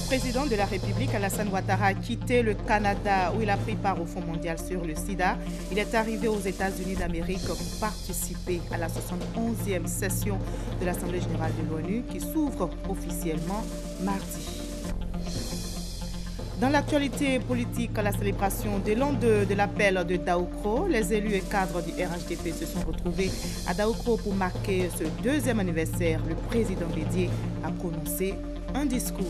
président de la République, Alassane Ouattara, a quitté le Canada où il a pris part au Fonds mondial sur le sida. Il est arrivé aux États-Unis d'Amérique pour participer à la 71e session de l'Assemblée générale de l'ONU qui s'ouvre officiellement mardi. Dans l'actualité politique, la célébration de l'an 2 de l'appel de Daoukro, les élus et cadres du RHDP se sont retrouvés à Daoukro pour marquer ce deuxième anniversaire. Le président Bédié a prononcé un discours.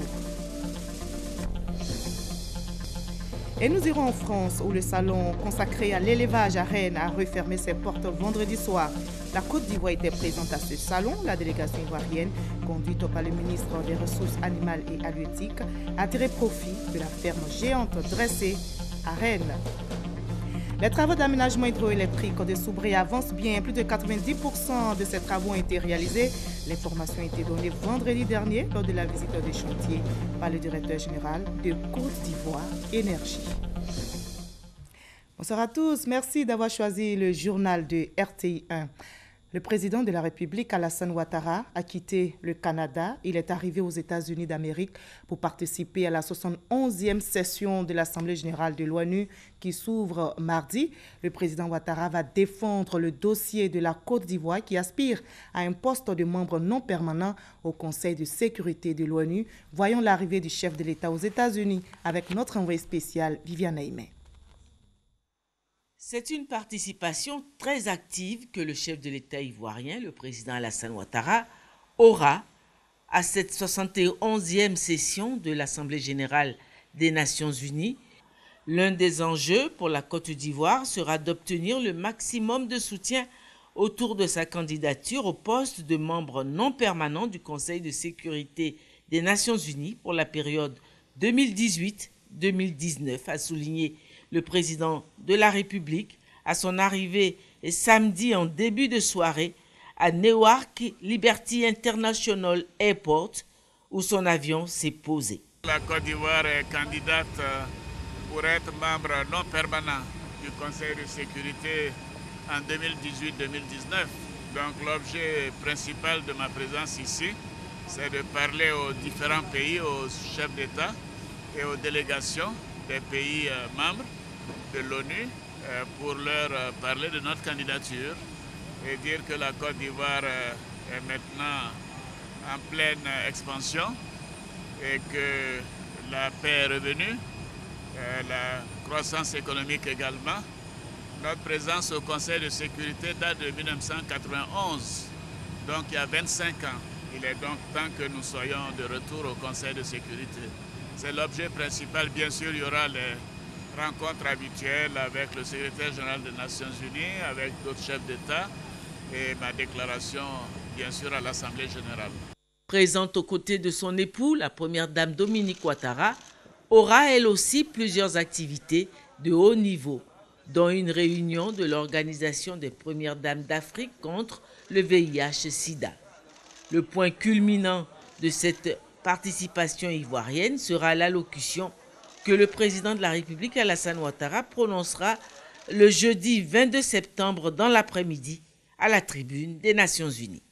Et nous irons en France où le salon consacré à l'élevage à Rennes a refermé ses portes vendredi soir. La Côte d'Ivoire était présente à ce salon. La délégation ivoirienne, conduite par le ministre des Ressources animales et halieutiques, a tiré profit de la ferme géante dressée à Rennes. Les travaux d'aménagement hydroélectrique de Soubré avancent bien. Plus de 90% de ces travaux ont été réalisés. L'information a été donnée vendredi dernier lors de la visite des chantiers par le directeur général de Côte d'Ivoire Énergie. Bonsoir à tous. Merci d'avoir choisi le journal de RTI 1. Le président de la République, Alassane Ouattara, a quitté le Canada. Il est arrivé aux États-Unis d'Amérique pour participer à la 71e session de l'Assemblée générale de l'ONU qui s'ouvre mardi. Le président Ouattara va défendre le dossier de la Côte d'Ivoire qui aspire à un poste de membre non permanent au Conseil de sécurité de l'ONU. Voyons l'arrivée du chef de l'État aux États-Unis avec notre envoyé spécial, Viviane Aimé. C'est une participation très active que le chef de l'État ivoirien, le président Alassane Ouattara, aura à cette 71e session de l'Assemblée générale des Nations unies. L'un des enjeux pour la Côte d'Ivoire sera d'obtenir le maximum de soutien autour de sa candidature au poste de membre non permanent du Conseil de sécurité des Nations unies pour la période 2018-2019, a souligné le président de la République à son arrivée samedi en début de soirée à Newark Liberty International Airport où son avion s'est posé. La Côte d'Ivoire est candidate pour être membre non permanent du Conseil de sécurité en 2018-2019. Donc l'objet principal de ma présence ici, c'est de parler aux différents pays, aux chefs d'État et aux délégations des pays membres de l'ONU pour leur parler de notre candidature et dire que la Côte d'Ivoire est maintenant en pleine expansion et que la paix est revenue, la croissance économique également. Notre présence au Conseil de sécurité date de 1991, donc il y a 25 ans. Il est donc temps que nous soyons de retour au Conseil de sécurité. C'est l'objet principal. Bien sûr, il y aura les rencontres habituelles avec le secrétaire général des Nations Unies, avec d'autres chefs d'État et ma déclaration, bien sûr, à l'Assemblée générale. Présente aux côtés de son époux, la première dame Dominique Ouattara aura elle aussi plusieurs activités de haut niveau, dont une réunion de l'Organisation des premières dames d'Afrique contre le VIH-Sida. Le point culminant de cette participation ivoirienne sera l'allocution que le président de la République, Alassane Ouattara, prononcera le jeudi 22 septembre dans l'après-midi à la tribune des Nations Unies.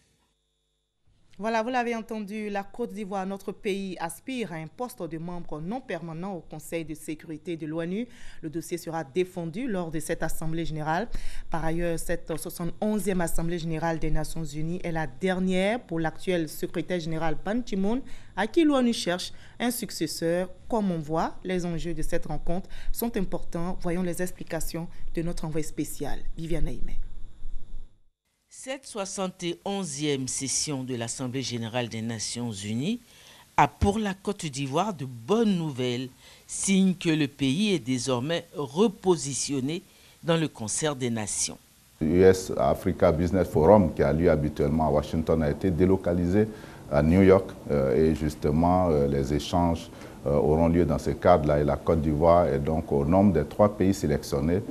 Voilà, vous l'avez entendu, la Côte d'Ivoire, notre pays, aspire à un poste de membre non permanent au Conseil de sécurité de l'ONU. Le dossier sera défendu lors de cette Assemblée générale. Par ailleurs, cette 71e Assemblée générale des Nations unies est la dernière pour l'actuel secrétaire général Ban Ki-moon, à qui l'ONU cherche un successeur. Comme on voit, les enjeux de cette rencontre sont importants. Voyons les explications de notre envoyé spécial, Viviane Aimé. Cette 71e session de l'Assemblée générale des Nations unies a pour la Côte d'Ivoire de bonnes nouvelles, signe que le pays est désormais repositionné dans le concert des nations. US Africa Business Forum, qui a lieu habituellement à Washington, a été délocalisé à New York et justement les échanges auront lieu dans ce cadre-là et la Côte d'Ivoire est donc au nombre des 3 pays sélectionnés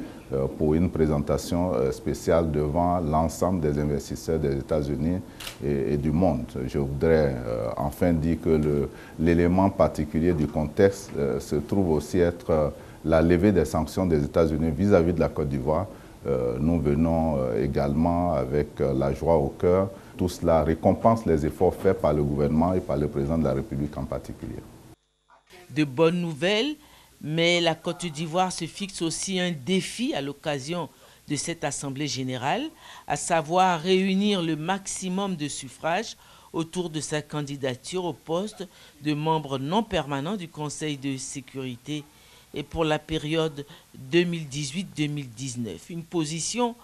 pour une présentation spéciale devant l'ensemble des investisseurs des États-Unis et du monde. Je voudrais enfin dire que l'élément particulier du contexte se trouve aussi être la levée des sanctions des États-Unis vis-à-vis de la Côte d'Ivoire. Nous venons également avec la joie au cœur. Tout cela récompense les efforts faits par le gouvernement et par le président de la République en particulier. De bonnes nouvelles, mais la Côte d'Ivoire se fixe aussi un défi à l'occasion de cette Assemblée générale, à savoir réunir le maximum de suffrages autour de sa candidature au poste de membre non permanent du Conseil de sécurité et pour la période 2018-2019. Une position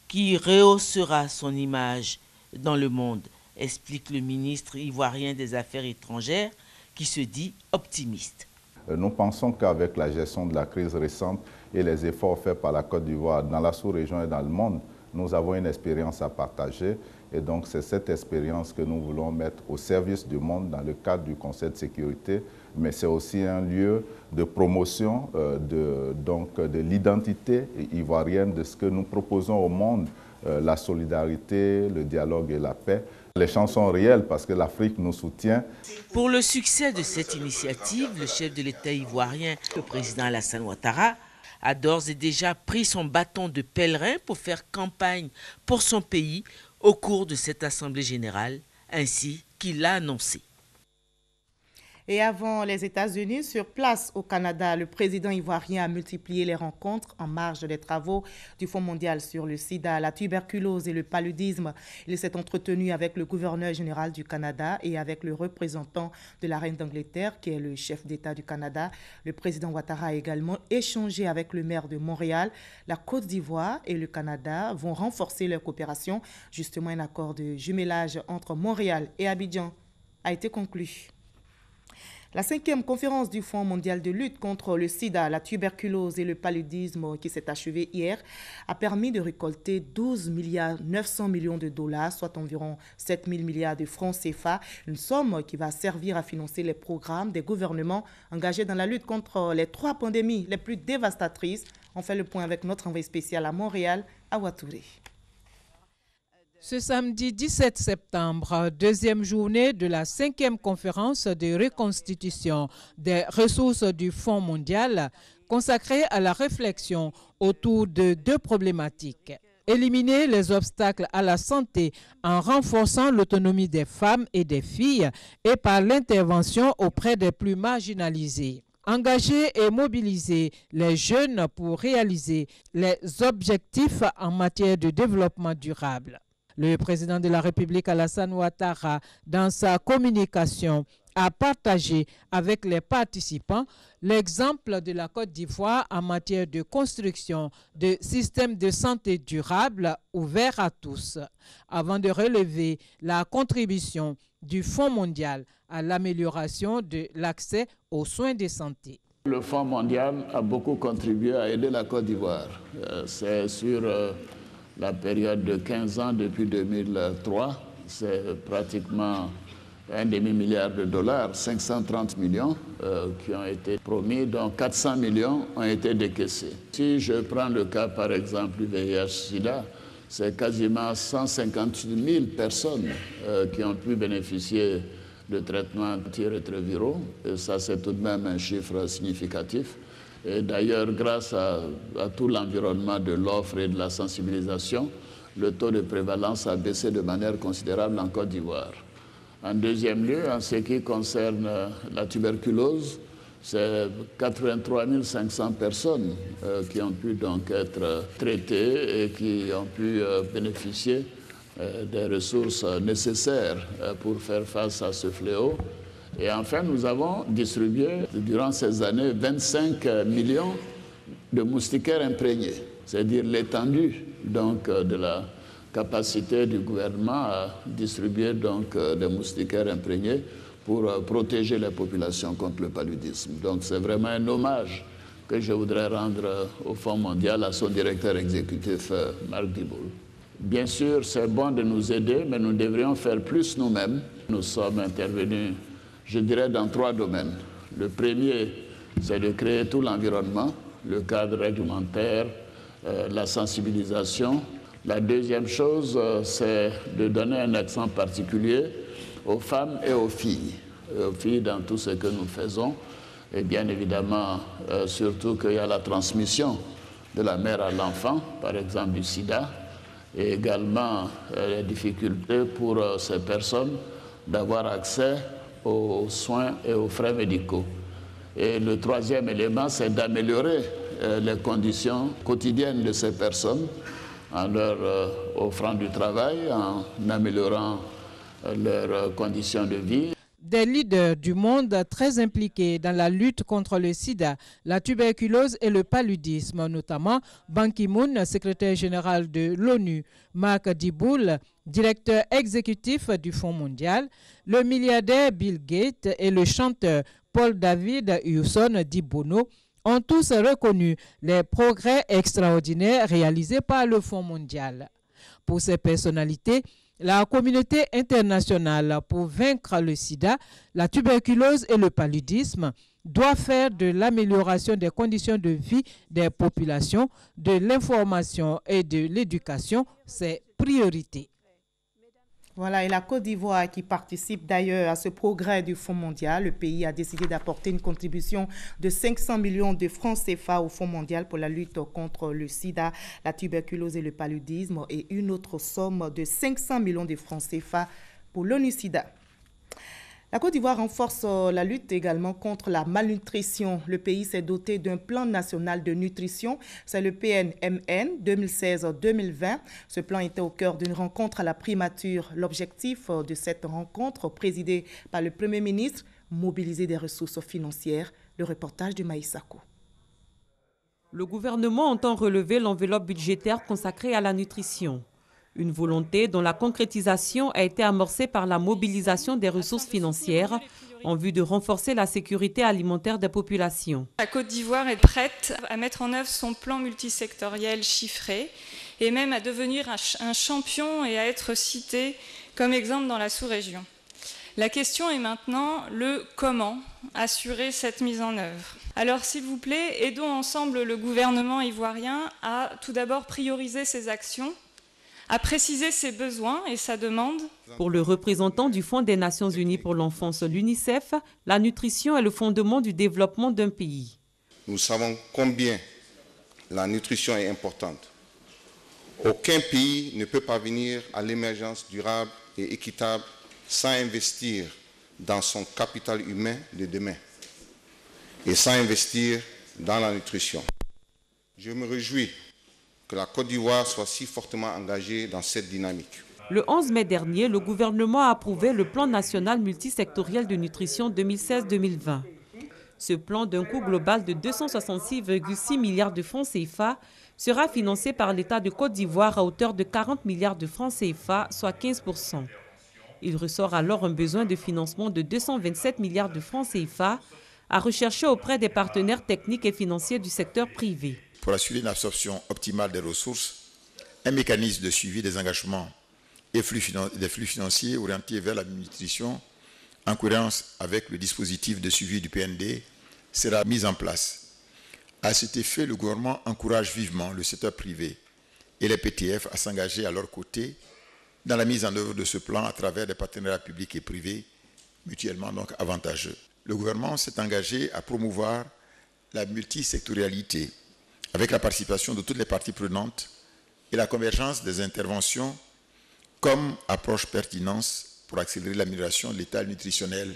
qui rehaussera son image dans le monde, explique le ministre ivoirien des Affaires étrangères qui se dit optimiste. Nous pensons qu'avec la gestion de la crise récente et les efforts faits par la Côte d'Ivoire dans la sous-région et dans le monde, nous avons une expérience à partager. Et donc, c'est cette expérience que nous voulons mettre au service du monde dans le cadre du Conseil de sécurité. Mais c'est aussi un lieu de promotion de l'identité ivoirienne, de ce que nous proposons au monde, la solidarité, le dialogue et la paix. Les chances sont réelles parce que l'Afrique nous soutient. Pour le succès de cette initiative, le chef de l'État ivoirien, le président Alassane Ouattara, a d'ores et déjà pris son bâton de pèlerin pour faire campagne pour son pays au cours de cette Assemblée générale, ainsi qu'il l'a annoncé. Et avant les États-Unis, sur place au Canada, le président ivoirien a multiplié les rencontres en marge des travaux du Fonds mondial sur le sida, la tuberculose et le paludisme. Il s'est entretenu avec le gouverneur général du Canada et avec le représentant de la reine d'Angleterre, qui est le chef d'État du Canada. Le président Ouattara a également échangé avec le maire de Montréal. La Côte d'Ivoire et le Canada vont renforcer leur coopération. Justement, un accord de jumelage entre Montréal et Abidjan a été conclu. La 5e conférence du Fonds mondial de lutte contre le sida, la tuberculose et le paludisme qui s'est achevée hier a permis de récolter 12,9 milliards de dollars, soit environ 7 000 milliards de francs CFA, une somme qui va servir à financer les programmes des gouvernements engagés dans la lutte contre les 3 pandémies les plus dévastatrices. On fait le point avec notre envoyé spécial à Montréal, Awa Touré. Ce samedi 17 septembre, deuxième journée de la 5e conférence de reconstitution des ressources du Fonds mondial consacrée à la réflexion autour de 2 problématiques. Éliminer les obstacles à la santé en renforçant l'autonomie des femmes et des filles et par l'intervention auprès des plus marginalisés. Engager et mobiliser les jeunes pour réaliser les objectifs en matière de développement durable. Le président de la République, Alassane Ouattara, dans sa communication, a partagé avec les participants l'exemple de la Côte d'Ivoire en matière de construction de systèmes de santé durables ouverts à tous, avant de relever la contribution du Fonds mondial à l'amélioration de l'accès aux soins de santé. Le Fonds mondial a beaucoup contribué à aider la Côte d'Ivoire. C'est sur la période de 15 ans depuis 2003, c'est pratiquement un demi-milliard de dollars, 530 millions qui ont été promis, dont 400 millions ont été décaissés. Si je prends le cas par exemple du VIH-Sida, c'est quasiment 158 000 personnes qui ont pu bénéficier de traitements antirétroviraux. Et ça, c'est tout de même un chiffre significatif. Et d'ailleurs, grâce à tout l'environnement de l'offre et de la sensibilisation, le taux de prévalence a baissé de manière considérable en Côte d'Ivoire. En deuxième lieu, en ce qui concerne la tuberculose, c'est 83 500 personnes qui ont pu donc être traitées et qui ont pu bénéficier des ressources nécessaires pour faire face à ce fléau. Et enfin, nous avons distribué durant ces années 25 millions de moustiquaires imprégnés, c'est-à-dire l'étendue donc de la capacité du gouvernement à distribuer donc des moustiquaires imprégnés pour protéger les populations contre le paludisme. Donc c'est vraiment un hommage que je voudrais rendre au Fonds mondial, à son directeur exécutif Marc Diboul. Bien sûr, c'est bon de nous aider, mais nous devrions faire plus nous-mêmes. Nous sommes intervenus, je dirais, dans 3 domaines. Le premier, c'est de créer tout l'environnement, le cadre réglementaire, la sensibilisation. La deuxième chose, c'est de donner un accent particulier aux femmes et aux filles dans tout ce que nous faisons. Et bien évidemment, surtout qu'il y a la transmission de la mère à l'enfant, par exemple du sida, et également les difficultés pour ces personnes d'avoir accès aux soins et aux frais médicaux. Et le troisième élément, c'est d'améliorer les conditions quotidiennes de ces personnes en leur offrant du travail, en améliorant leurs conditions de vie. Des leaders du monde très impliqués dans la lutte contre le sida, la tuberculose et le paludisme, notamment Ban Ki-moon, secrétaire général de l'ONU, Marc Diboul, directeur exécutif du Fonds mondial, le milliardaire Bill Gates et le chanteur Paul David Hewson Dibono ont tous reconnu les progrès extraordinaires réalisés par le Fonds mondial. Pour ces personnalités, la communauté internationale, pour vaincre le sida, la tuberculose et le paludisme, doit faire de l'amélioration des conditions de vie des populations, de l'information et de l'éducation ses priorités. Voilà, et la Côte d'Ivoire qui participe d'ailleurs à ce progrès du Fonds mondial. Le pays a décidé d'apporter une contribution de 500 millions de francs CFA au Fonds mondial pour la lutte contre le sida, la tuberculose et le paludisme et une autre somme de 500 millions de francs CFA pour l'ONU-SIDA. La Côte d'Ivoire renforce la lutte également contre la malnutrition. Le pays s'est doté d'un plan national de nutrition. C'est le PNMN 2016-2020. Ce plan était au cœur d'une rencontre à la primature. L'objectif de cette rencontre, présidée par le Premier ministre, mobiliser des ressources financières. Le reportage de Maïsako. Le gouvernement entend relever l'enveloppe budgétaire consacrée à la nutrition. Une volonté dont la concrétisation a été amorcée par la mobilisation des ressources financières en vue de renforcer la sécurité alimentaire des populations. La Côte d'Ivoire est prête à mettre en œuvre son plan multisectoriel chiffré et même à devenir un champion et à être cité comme exemple dans la sous-région. La question est maintenant le comment assurer cette mise en œuvre. Alors s'il vous plaît, aidons ensemble le gouvernement ivoirien à tout d'abord prioriser ses actions, à préciser ses besoins et sa demande. Pour le représentant du Fonds des Nations Unies pour l'enfance, l'UNICEF, la nutrition est le fondement du développement d'un pays. Nous savons combien la nutrition est importante. Aucun pays ne peut parvenir à l'émergence durable et équitable sans investir dans son capital humain de demain et sans investir dans la nutrition. Je me réjouis que la Côte d'Ivoire soit si fortement engagée dans cette dynamique. Le 11 mai dernier, le gouvernement a approuvé le plan national multisectoriel de nutrition 2016-2020. Ce plan d'un coût global de 266,6 milliards de francs CFA sera financé par l'État de Côte d'Ivoire à hauteur de 40 milliards de francs CFA, soit 15%. Il ressort alors un besoin de financement de 227 milliards de francs CFA à rechercher auprès des partenaires techniques et financiers du secteur privé. Pour assurer une absorption optimale des ressources, un mécanisme de suivi des engagements et des flux financiers orientés vers la nutrition, en cohérence avec le dispositif de suivi du PND, sera mis en place. À cet effet, le gouvernement encourage vivement le secteur privé et les PTF à s'engager à leur côté dans la mise en œuvre de ce plan à travers des partenariats publics et privés mutuellement donc avantageux. Le gouvernement s'est engagé à promouvoir la multisectorialité avec la participation de toutes les parties prenantes et la convergence des interventions comme approche pertinente pour accélérer l'amélioration de l'état nutritionnel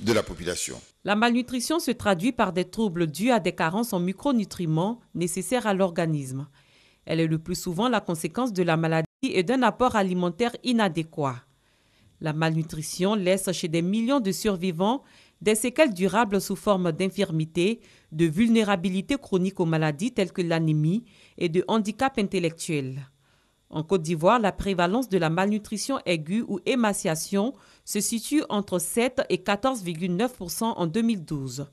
de la population. La malnutrition se traduit par des troubles dus à des carences en micronutriments nécessaires à l'organisme. Elle est le plus souvent la conséquence de la maladie et d'un apport alimentaire inadéquat. La malnutrition laisse chez des millions de survivants des séquelles durables sous forme d'infirmité, de vulnérabilité chronique aux maladies telles que l'anémie et de handicap intellectuel. En Côte d'Ivoire, la prévalence de la malnutrition aiguë ou émaciation se situe entre 7 et 14,9% en 2012.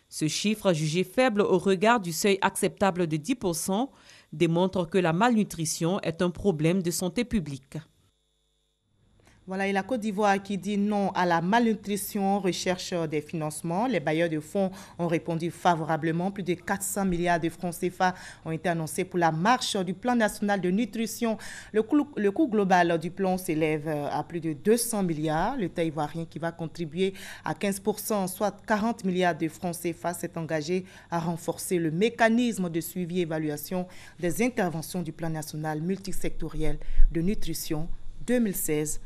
Ce chiffre, jugé faible au regard du seuil acceptable de 10%, démontre que la malnutrition est un problème de santé publique. Voilà, et la Côte d'Ivoire qui dit non à la malnutrition recherche des financements. Les bailleurs de fonds ont répondu favorablement. Plus de 400 milliards de francs CFA ont été annoncés pour la marche du plan national de nutrition. Le coût global du plan s'élève à plus de 200 milliards. L'État ivoirien qui va contribuer à 15%, soit 40 milliards de francs CFA, s'est engagé à renforcer le mécanisme de suivi et évaluation des interventions du plan national multisectoriel de nutrition 2016-2020.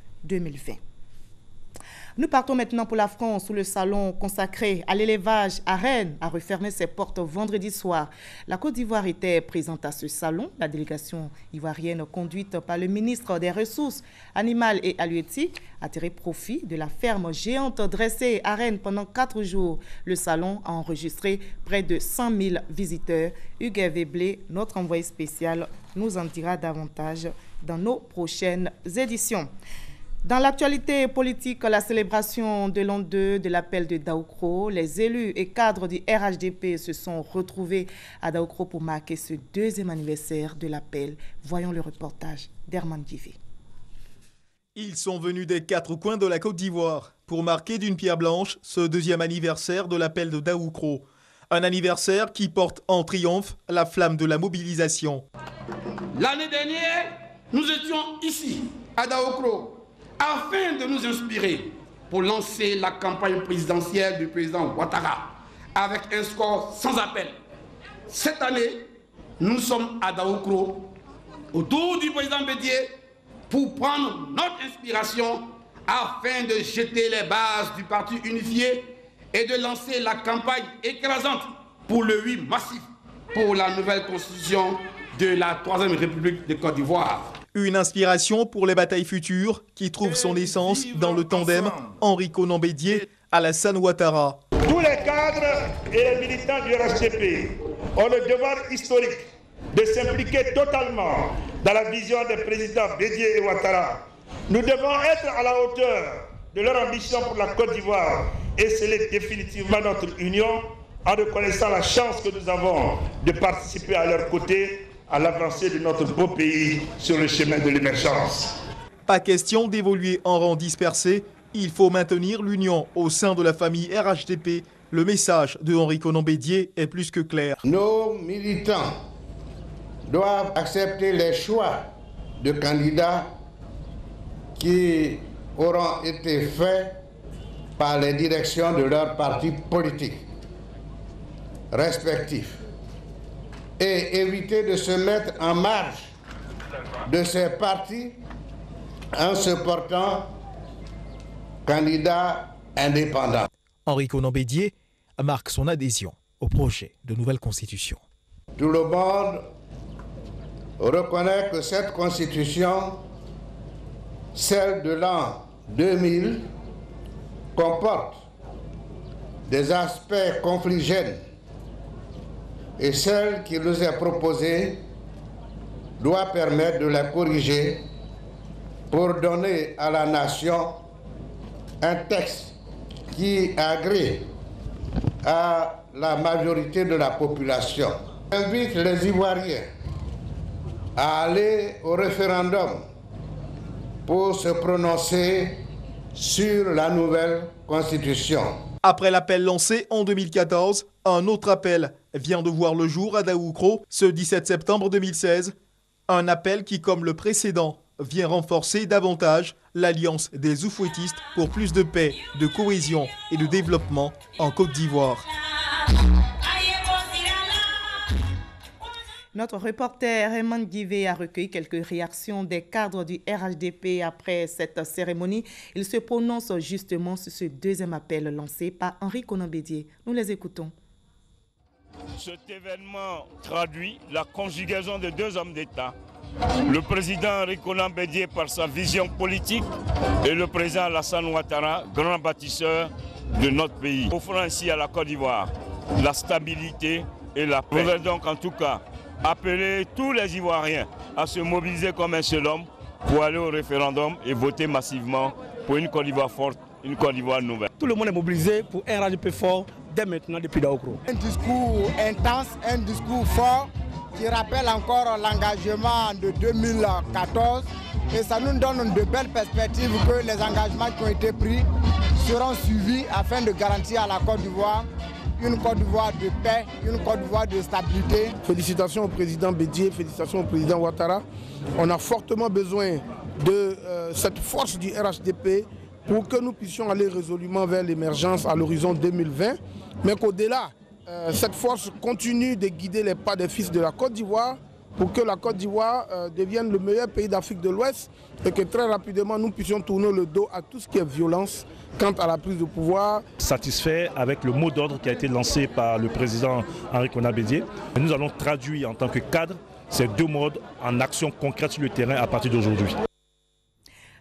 Nous partons maintenant pour la France où le salon consacré à l'élevage à Rennes a refermé ses portes vendredi soir. La Côte d'Ivoire était présente à ce salon. La délégation ivoirienne conduite par le ministre des Ressources animales et halieutiques a tiré profit de la ferme géante dressée à Rennes pendant 4 jours. Le salon a enregistré près de 100 000 visiteurs. Hugues Veblé, notre envoyé spécial, nous en dira davantage dans nos prochaines éditions. Dans l'actualité politique, la célébration de l'an 2 de l'appel de Daoukro, les élus et cadres du RHDP se sont retrouvés à Daoukro pour marquer ce 2e anniversaire de l'appel. Voyons le reportage d'Herman Divé. Ils sont venus des 4 coins de la Côte d'Ivoire pour marquer d'une pierre blanche ce 2e anniversaire de l'appel de Daoukro. Un anniversaire qui porte en triomphe la flamme de la mobilisation. L'année dernière, nous étions ici, à Daoukro, afin de nous inspirer pour lancer la campagne présidentielle du président Ouattara avec un score sans appel. Cette année, nous sommes à Daoukro, autour du président Bédié, pour prendre notre inspiration afin de jeter les bases du parti unifié et de lancer la campagne écrasante pour le oui massif pour la nouvelle constitution de la 3e République de Côte d'Ivoire. Une inspiration pour les batailles futures qui trouvent son essence dans le tandem Henri Konan Bédié Alassane Ouattara. Tous les cadres et les militants du RHDP ont le devoir historique de s'impliquer totalement dans la vision des présidents Bédié et Ouattara. Nous devons être à la hauteur de leur ambition pour la Côte d'Ivoire et sceller définitivement notre union en reconnaissant la chance que nous avons de participer à leur côté à l'avancée de notre beau pays sur le chemin de l'émergence. Pas question d'évoluer en rang dispersé, il faut maintenir l'union au sein de la famille RHDP. Le message de Henri Konan Bédié est plus que clair. Nos militants doivent accepter les choix de candidats qui auront été faits par les directions de leurs partis politiques respectifs et éviter de se mettre en marge de ces partis en se portant candidat indépendant. Henri Konan Bédié marque son adhésion au projet de nouvelle constitution. Tout le monde reconnaît que cette constitution, celle de l'an 2000, comporte des aspects confligènes et celle qui nous est proposée doit permettre de la corriger pour donner à la nation un texte qui agrée à la majorité de la population. J'invite les Ivoiriens à aller au référendum pour se prononcer sur la nouvelle constitution. Après l'appel lancé en 2014, un autre appel vient de voir le jour à Daoukro ce 17 septembre 2016. Un appel qui, comme le précédent, vient renforcer davantage l'alliance des oufouettistes pour plus de paix, de cohésion et de développement en Côte d'Ivoire. Notre reporter Raymond Guivé a recueilli quelques réactions des cadres du RHDP après cette cérémonie. Il se prononce justement sur ce 2e appel lancé par Henri Konan Bédié. Nous les écoutons. Cet événement traduit la conjugaison de 2 hommes d'État. Le président Henri Konan Bédié par sa vision politique et le président Alassane Ouattara, grand bâtisseur de notre pays. Offrant ainsi à la Côte d'Ivoire la stabilité et la paix. Je voudrais donc en tout cas appeler tous les Ivoiriens à se mobiliser comme un seul homme pour aller au référendum et voter massivement pour une Côte d'Ivoire forte, une Côte d'Ivoire nouvelle. Tout le monde est mobilisé pour un RHDP fort dès maintenant depuis Daoukro. Un discours intense, un discours fort qui rappelle encore l'engagement de 2014 et ça nous donne de belles perspectives que les engagements qui ont été pris seront suivis afin de garantir à la Côte d'Ivoire une Côte d'Ivoire de paix, une Côte d'Ivoire de stabilité. Félicitations au président Bédié, félicitations au président Ouattara. On a fortement besoin de cette force du RHDP pour que nous puissions aller résolument vers l'émergence à l'horizon 2020, mais qu'au-delà, cette force continue de guider les pas des fils de la Côte d'Ivoire pour que la Côte d'Ivoire devienne le meilleur pays d'Afrique de l'Ouest et que très rapidement nous puissions tourner le dos à tout ce qui est violence quant à la prise de pouvoir. Satisfait avec le mot d'ordre qui a été lancé par le président Henri Konan Bédié. Nous allons traduire en tant que cadre ces deux modes en action concrète sur le terrain à partir d'aujourd'hui.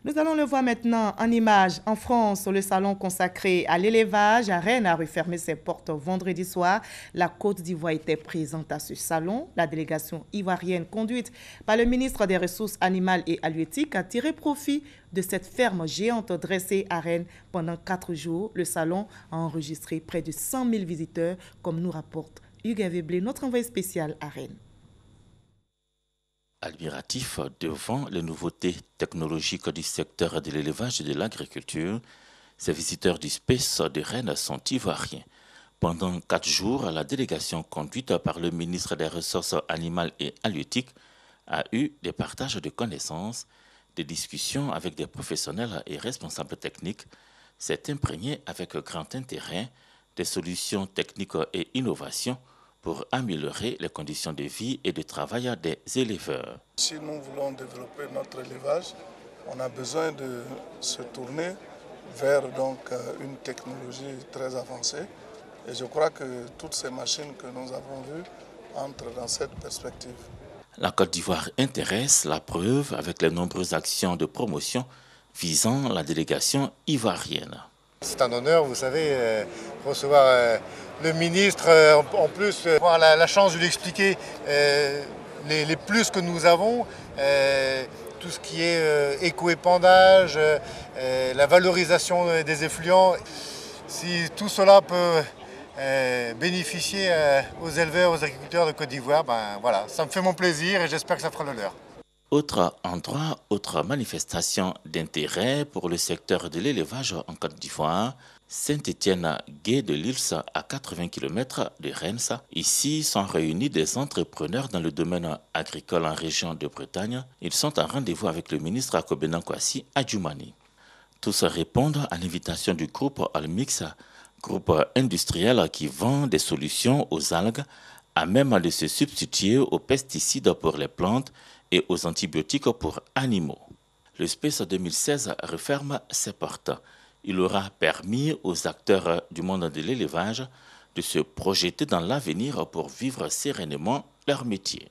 Nous allons le voir maintenant en images. En France, le salon consacré à l'élevage à Rennes a refermé ses portes vendredi soir. La Côte d'Ivoire était présente à ce salon. La délégation ivoirienne conduite par le ministre des Ressources animales et halieutiques a tiré profit de cette ferme géante dressée à Rennes pendant 4 jours. Le salon a enregistré près de 100 000 visiteurs, comme nous rapporte Hugues Veblé, notre envoyé spécial à Rennes. Admiratif devant les nouveautés technologiques du secteur de l'élevage et de l'agriculture, ces visiteurs du Space de Rennes sont ivoiriens. Pendant 4 jours, la délégation conduite par le ministre des Ressources animales et halieutiques a eu des partages de connaissances, des discussions avec des professionnels et responsables techniques, s'est imprégné avec grand intérêt des solutions techniques et innovations pour améliorer les conditions de vie et de travail des éleveurs. Si nous voulons développer notre élevage, on a besoin de se tourner vers une technologie très avancée. Et je crois que toutes ces machines que nous avons vues entrent dans cette perspective. La Côte d'Ivoire intéresse, la preuve avec les nombreuses actions de promotion visant la délégation ivoirienne. C'est un honneur, vous savez, recevoir le ministre, en plus avoir la chance de lui expliquer les plus que nous avons, tout ce qui est éco-épandage, la valorisation des effluents. Si tout cela peut bénéficier aux éleveurs, aux agriculteurs de Côte d'Ivoire, ben voilà, ça me fait mon plaisir et j'espère que ça fera le leur. Autre endroit, autre manifestation d'intérêt pour le secteur de l'élevage en Côte d'Ivoire, Saint-Étienne-Gué de l'Ils, à 80 km de Rennes. Ici sont réunis des entrepreneurs dans le domaine agricole en région de Bretagne. Ils sont en rendez-vous avec le ministre Akobena Kwasi Adjoumani. Tous répondent à l'invitation du groupe Almix, groupe industriel qui vend des solutions aux algues à même de se substituer aux pesticides pour les plantes et aux antibiotiques pour animaux. Le Space 2016 referme ses portes. Il aura permis aux acteurs du monde de l'élevage de se projeter dans l'avenir pour vivre sereinement leur métier.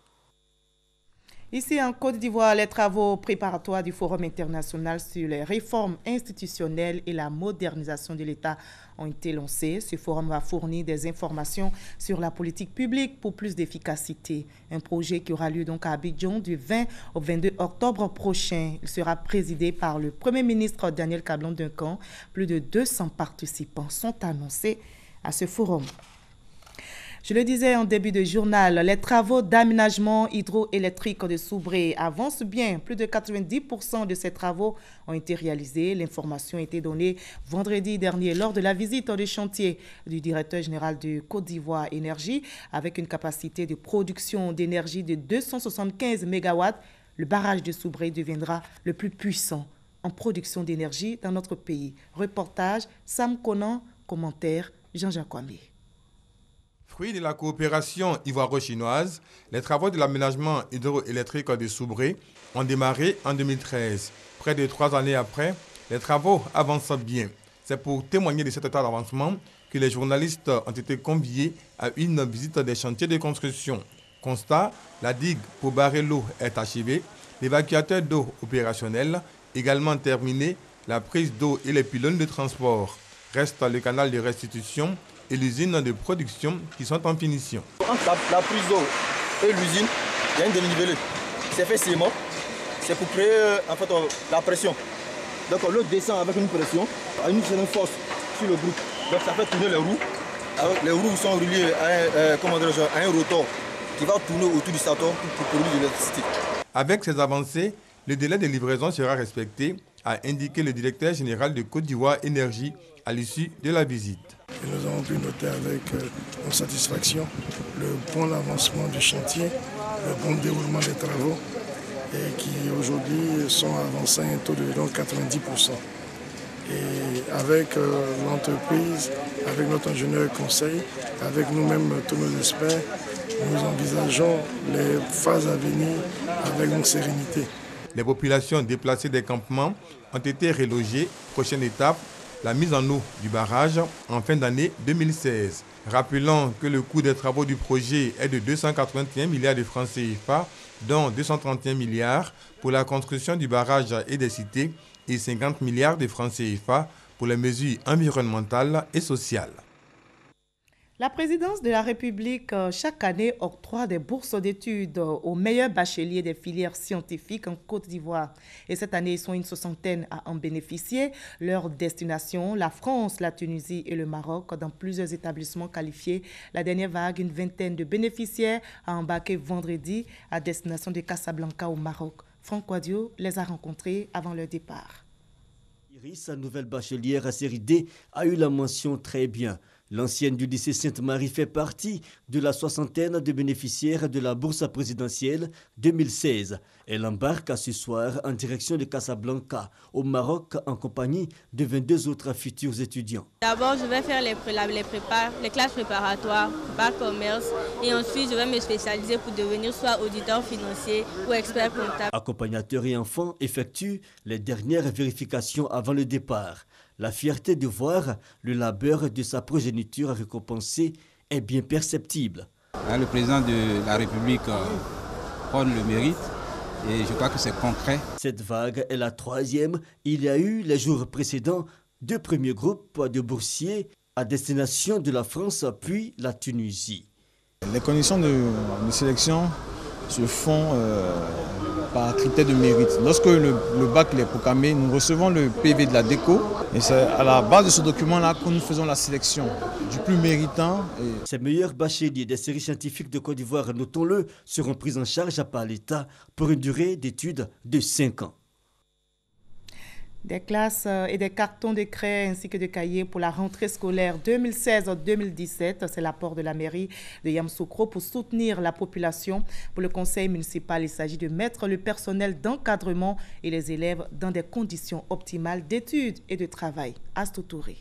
Ici en Côte d'Ivoire, les travaux préparatoires du Forum international sur les réformes institutionnelles et la modernisation de l'État ont été lancés. Ce forum va fournir des informations sur la politique publique pour plus d'efficacité. Un projet qui aura lieu donc à Abidjan du 20 au 22 octobre prochain. Il sera présidé par le Premier ministre Daniel Cablon-Duncan. Plus de 200 participants sont annoncés à ce forum. Je le disais en début de journal, les travaux d'aménagement hydroélectrique de Soubré avancent bien. Plus de 90% de ces travaux ont été réalisés. L'information a été donnée vendredi dernier lors de la visite de chantier du directeur général de Côte d'Ivoire Énergie. Avec une capacité de production d'énergie de 275 MW, le barrage de Soubré deviendra le plus puissant en production d'énergie dans notre pays. Reportage Sam Conan, commentaire Jean-Jacques Kwame. Fruit de la coopération ivoiro-chinoise, les travaux de l'aménagement hydroélectrique de Soubré ont démarré en 2013. Près de 3 années après, les travaux avancent bien. C'est pour témoigner de cet état d'avancement que les journalistes ont été conviés à une visite des chantiers de construction. Constat, la digue pour barrer l'eau est achevée, l'évacuateur d'eau opérationnel également terminé, la prise d'eau et les pylônes de transport. Reste le canal de restitution et l'usine de production qui sont en finition. Entre la prise d'eau et l'usine, il y a une dénivelée. C'est fait ciment, c'est pour créer la pression. Donc l'eau descend avec une pression, à une certaine force sur le groupe. Donc ça fait tourner les roues. Les roues sont reliées à un rotor qui va tourner autour du stator pour produire de l'électricité. Avec ces avancées, le délai de livraison sera respecté, a indiqué le directeur général de Côte d'Ivoire Énergie à l'issue de la visite. Et nous avons pu noter avec satisfaction le bon avancement du chantier, le bon déroulement des travaux et qui aujourd'hui sont avancés à un taux de 90%. Et avec l'entreprise, avec notre ingénieur conseil, avec nous-mêmes, tous nos experts, nous envisageons les phases à venir avec une sérénité. Les populations déplacées des campements ont été relogées. Prochaine étape, la mise en eau du barrage en fin d'année 2016. Rappelons que le coût des travaux du projet est de 281 milliards de francs CFA, dont 231 milliards pour la construction du barrage et des cités et 50 milliards de francs CFA pour les mesures environnementales et sociales. La présidence de la République, chaque année, octroie des bourses d'études aux meilleurs bacheliers des filières scientifiques en Côte d'Ivoire. Et cette année, ils sont une soixantaine à en bénéficier. Leur destination, la France, la Tunisie et le Maroc, dans plusieurs établissements qualifiés. La dernière vague, une vingtaine de bénéficiaires, a embarqué vendredi à destination de Casablanca au Maroc. Franck Quadio les a rencontrés avant leur départ. Iris, sa nouvelle bachelière à série D, a eu la mention très bien. L'ancienne du lycée Sainte-Marie fait partie de la soixantaine de bénéficiaires de la bourse présidentielle 2016. Elle embarque à ce soir en direction de Casablanca, au Maroc, en compagnie de 22 autres futurs étudiants. D'abord, je vais faire les classes préparatoires, bac commerce, et ensuite je vais me spécialiser pour devenir soit auditeur financier ou expert comptable. Accompagnateurs et enfants effectuent les dernières vérifications avant le départ. La fierté de voir le labeur de sa progéniture récompensé est bien perceptible. Le président de la République prône le mérite et je crois que c'est concret. Cette vague est la troisième. Il y a eu les jours précédents deux premiers groupes de boursiers à destination de la France puis la Tunisie. Les conditions de sélection se font par critère de mérite. Lorsque le bac est proclamé, nous recevons le PV de la DECO et c'est à la base de ce document-là que nous faisons la sélection du plus méritant. Ces meilleurs bacheliers des séries scientifiques de Côte d'Ivoire, notons-le, seront pris en charge par l'État pour une durée d'études de 5 ans. Des classes et des cartons de craie ainsi que de cahiers pour la rentrée scolaire 2016-2017. C'est l'apport de la mairie de Yamoussoukro pour soutenir la population. Pour le conseil municipal, il s'agit de mettre le personnel d'encadrement et les élèves dans des conditions optimales d'études et de travail. Astou Touré.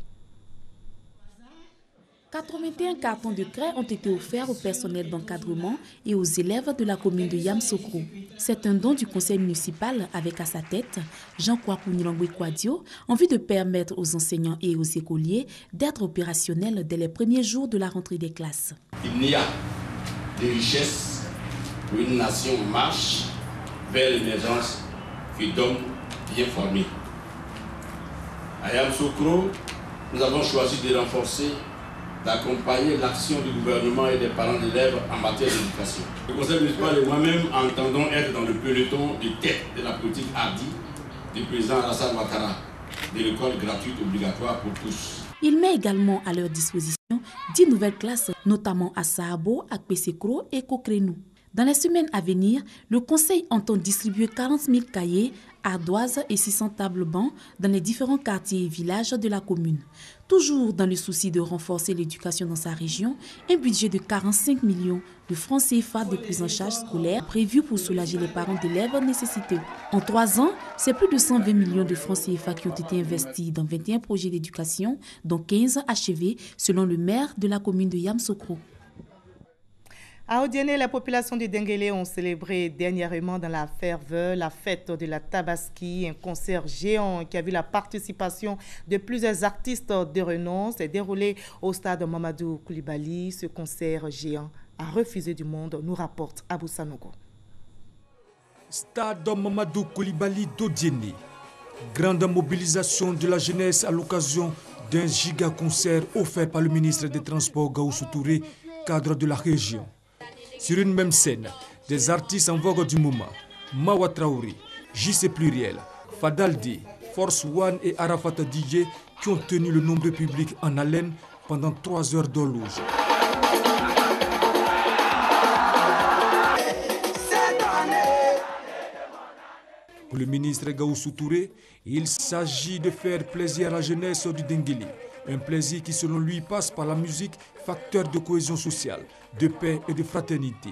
81 cartons de craie ont été offerts au personnel d'encadrement et aux élèves de la commune de Yamoussoukro. C'est un don du conseil municipal avec à sa tête Jean Kwapounilangwe Kwadio en vue de permettre aux enseignants et aux écoliers d'être opérationnels dès les premiers jours de la rentrée des classes. Il n'y a de richesse pour une nation en marche vers l'émergence que d'hommes bien formés. À Yamoussoukro, nous avons choisi de renforcer, d'accompagner l'action du gouvernement et des parents d'élèves en matière d'éducation. Le conseil municipal et moi-même entendons être dans le peloton de tête de la politique hardie du président Alassane Ouattara de l'école gratuite obligatoire pour tous. Il met également à leur disposition 10 nouvelles classes, notamment à Sahabo, à Kpesekro et Kokrenou. Dans les semaines à venir, le conseil entend distribuer 40 000 cahiers, ardoises et 600 tables bancs dans les différents quartiers et villages de la commune. Toujours dans le souci de renforcer l'éducation dans sa région, un budget de 45 millions de francs CFA de prise en charge scolaire prévu pour soulager les parents d'élèves nécessiteux. En 3 ans, c'est plus de 120 millions de francs CFA qui ont été investis dans 21 projets d'éducation, dont 15 achevés selon le maire de la commune de Yamoussoukro. À Odiéné, les populations du Denguélé ont célébré dernièrement dans la ferveur la fête de la Tabaski, un concert géant qui a vu la participation de plusieurs artistes de renom. S'est déroulé au stade Mamadou Koulibaly. Ce concert géant a refusé du monde, nous rapporte Abou Sanogo. Stade Mamadou Koulibaly d'Odiéné. Grande mobilisation de la jeunesse à l'occasion d'un giga concert offert par le ministre des Transports Gaoussou Touré, cadre de la région. Sur une même scène, des artistes en vogue du moment, Mawa Traoré, JC Pluriel, Fadaldi, Force One et Arafat DJ qui ont tenu le nombreux public en haleine pendant 3 heures d'horloge. Pour le ministre Gaoussou Touré, il s'agit de faire plaisir à la jeunesse du Denguélé. Un plaisir qui, selon lui, passe par la musique, facteur de cohésion sociale, de paix et de fraternité.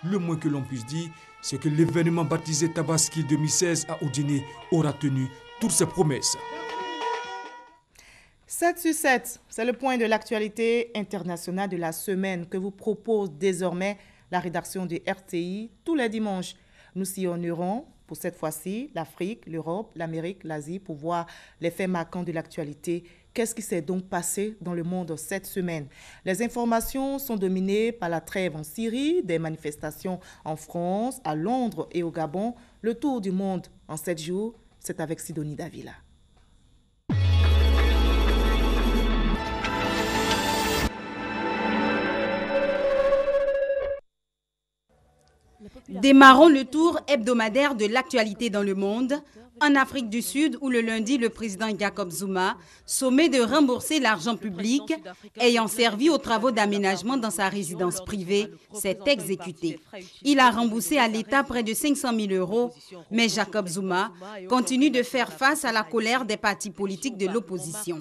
Le moins que l'on puisse dire, c'est que l'événement baptisé Tabaski 2016 à Odiéné aura tenu toutes ses promesses. 7 sur 7, c'est le point de l'actualité internationale de la semaine que vous propose désormais la rédaction de RTI tous les dimanches. Nous sillonnerons pour cette fois-ci l'Afrique, l'Europe, l'Amérique, l'Asie pour voir les faits marquants de l'actualité. Qu'est-ce qui s'est donc passé dans le monde cette semaine? Les informations sont dominées par la trêve en Syrie, des manifestations en France, à Londres et au Gabon. Le tour du monde en 7 jours, c'est avec Sidonie Davila. Démarrons le tour hebdomadaire de l'actualité dans le monde. En Afrique du Sud, où le lundi, le président Jacob Zuma, sommé de rembourser l'argent public ayant servi aux travaux d'aménagement dans sa résidence privée, s'est exécuté. Il a remboursé à l'État près de 500 000 €, mais Jacob Zuma continue de faire face à la colère des partis politiques de l'opposition.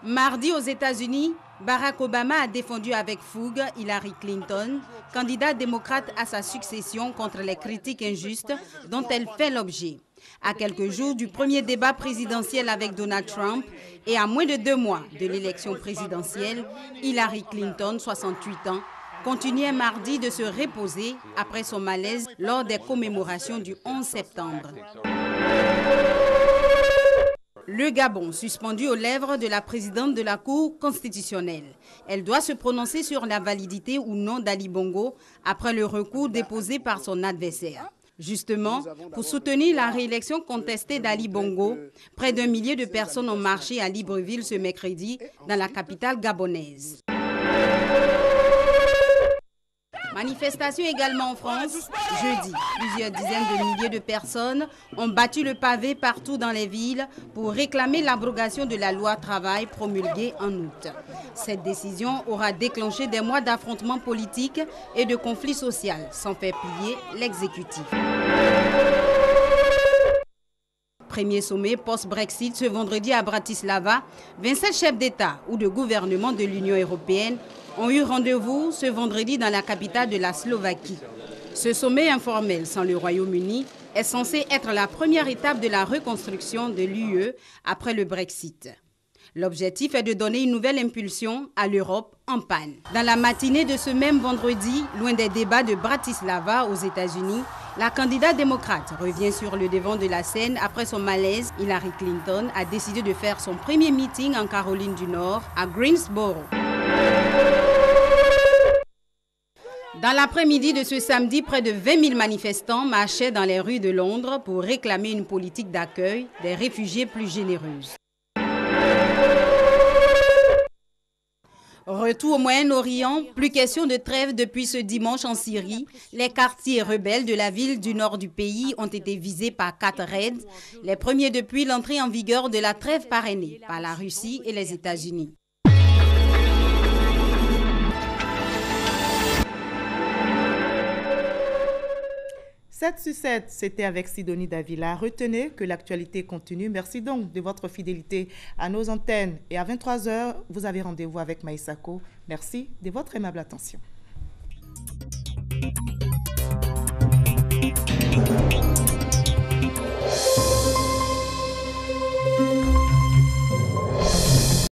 Mardi aux États-Unis, Barack Obama a défendu avec fougue Hillary Clinton, candidate démocrate à sa succession contre les critiques injustes dont elle fait l'objet. À quelques jours du premier débat présidentiel avec Donald Trump et à moins de 2 mois de l'élection présidentielle, Hillary Clinton, 68 ans, continuait mardi de se reposer après son malaise lors des commémorations du 11 septembre. Le Gabon, suspendu aux lèvres de la présidente de la Cour constitutionnelle. Elle doit se prononcer sur la validité ou non d'Ali Bongo après le recours déposé par son adversaire. Justement, pour soutenir la réélection contestée d'Ali Bongo, près d'1 millier de personnes ont marché à Libreville ce mercredi dans la capitale gabonaise. Manifestation également en France. Jeudi, plusieurs dizaines de milliers de personnes ont battu le pavé partout dans les villes pour réclamer l'abrogation de la loi travail promulguée en août. Cette décision aura déclenché des mois d'affrontements politiques et de conflits sociaux, sans faire plier l'exécutif. Premier sommet post-Brexit ce vendredi à Bratislava. 27 chefs d'État ou de gouvernement de l'Union européenne ont eu rendez-vous ce vendredi dans la capitale de la Slovaquie. Ce sommet informel sans le Royaume-Uni est censé être la première étape de la reconstruction de l'UE après le Brexit. L'objectif est de donner une nouvelle impulsion à l'Europe en panne. Dans la matinée de ce même vendredi, loin des débats de Bratislava aux États-Unis, la candidate démocrate revient sur le devant de la scène après son malaise. Hillary Clinton a décidé de faire son premier meeting en Caroline du Nord, à Greensboro. Dans l'après-midi de ce samedi, près de 20 000 manifestants marchaient dans les rues de Londres pour réclamer une politique d'accueil des réfugiés plus généreuse. Retour au Moyen-Orient, plus question de trêve depuis ce dimanche en Syrie. Les quartiers rebelles de la ville du nord du pays ont été visés par 4 raids, les premiers depuis l'entrée en vigueur de la trêve parrainée par la Russie et les États-Unis. « 7 sur 7, c'était avec Sidonie Davila. Retenez que l'actualité continue. Merci donc de votre fidélité à nos antennes. Et à 23h, vous avez rendez-vous avec Maïsako. Merci de votre aimable attention.